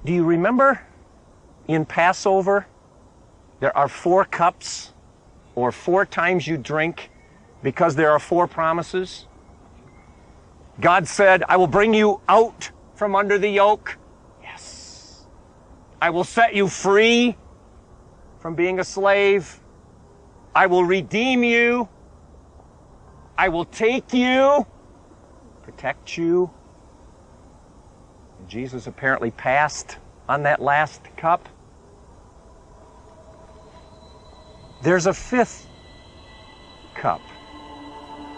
Do you remember in Passover, there are 4 cups, or 4 times you drink, because there are 4 promises? God said, I will bring you out from under the yoke. Yes. I will set you free from being a slave. I will redeem you. I will take you, protect you. And Jesus apparently passed on that last cup. There's a 5th cup,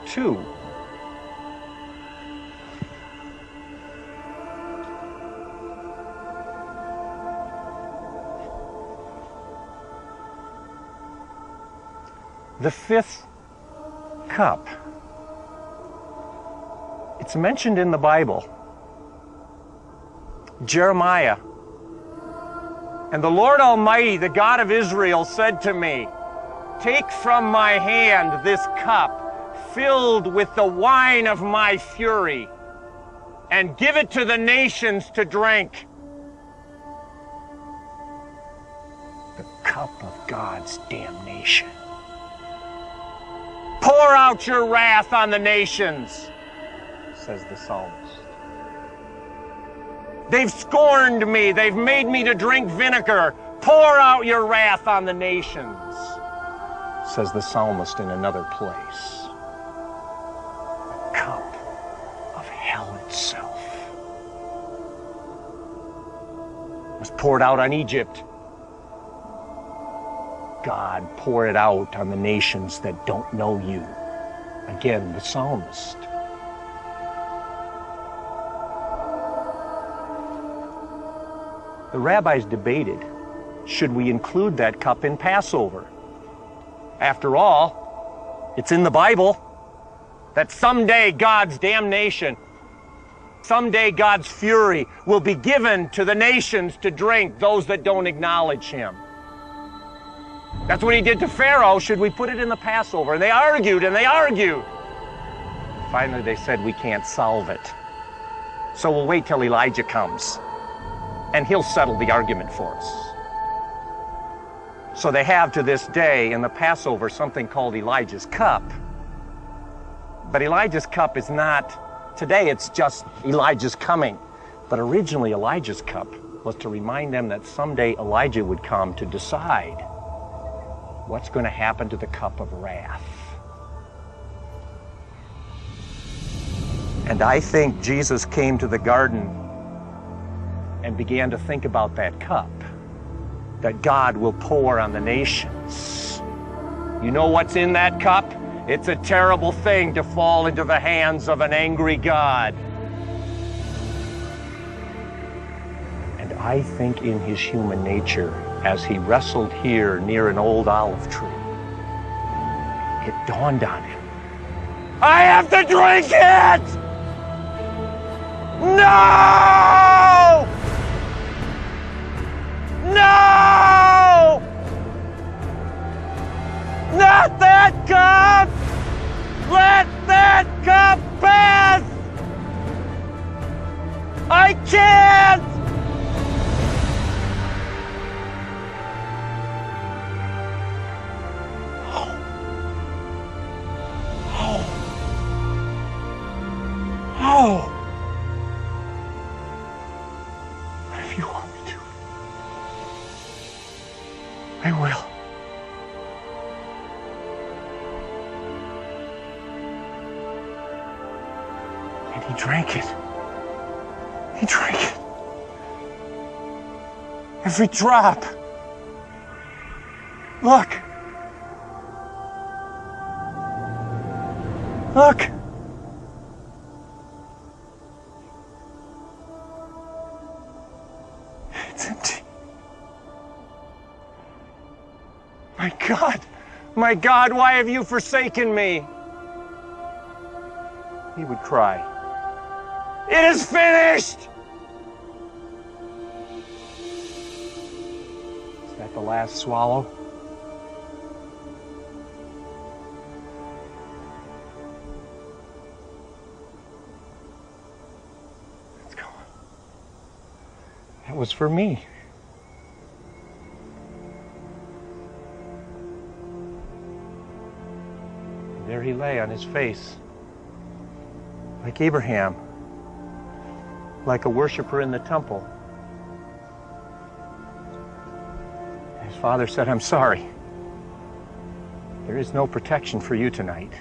2. The 5th cup. It's mentioned in the Bible. Jeremiah. And the Lord Almighty, the God of Israel, said to me, take from my hand this cup filled with the wine of my fury, and give it to the nations to drink. The cup of God's damnation. Pour out your wrath on the nations, says the psalmist. They've scorned me. They've made me to drink vinegar. Pour out your wrath on the nations, says the psalmist in another place. The cup of hell itself was poured out on Egypt. God, pour it out on the nations that don't know you. Again, the psalmist. The rabbis debated, should we include that cup in Passover? After all, it's in the Bible that someday God's damnation, someday God's fury will be given to the nations to drink, those that don't acknowledge him. That's what he did to Pharaoh. Should we put it in the Passover? And they argued and they argued. Finally, they said, we can't solve it. So we'll wait till Elijah comes, and he'll settle the argument for us. So they have to this day in the Passover something called Elijah's cup. But Elijah's cup is not, today it's just Elijah's coming. But originally Elijah's cup was to remind them that someday Elijah would come to decide what's going to happen to the cup of wrath. And I think Jesus came to the garden and began to think about that cup that God will pour on the nations. You know what's in that cup? It's a terrible thing to fall into the hands of an angry God. And I think in his human nature, as he wrestled here near an old olive tree, it dawned on him, I have to drink it! No! No! Not that cup! Let that cup pass! I can't! Oh! If you want me to, I will. And he drank it. He drank it. Every drop. Look. Look. It's empty. My God, why have you forsaken me? He would cry, it is finished! Is that the last swallow? That was for me. And there he lay on his face, like Abraham, like a worshiper in the temple. His father said, "I'm sorry. There is no protection for you tonight."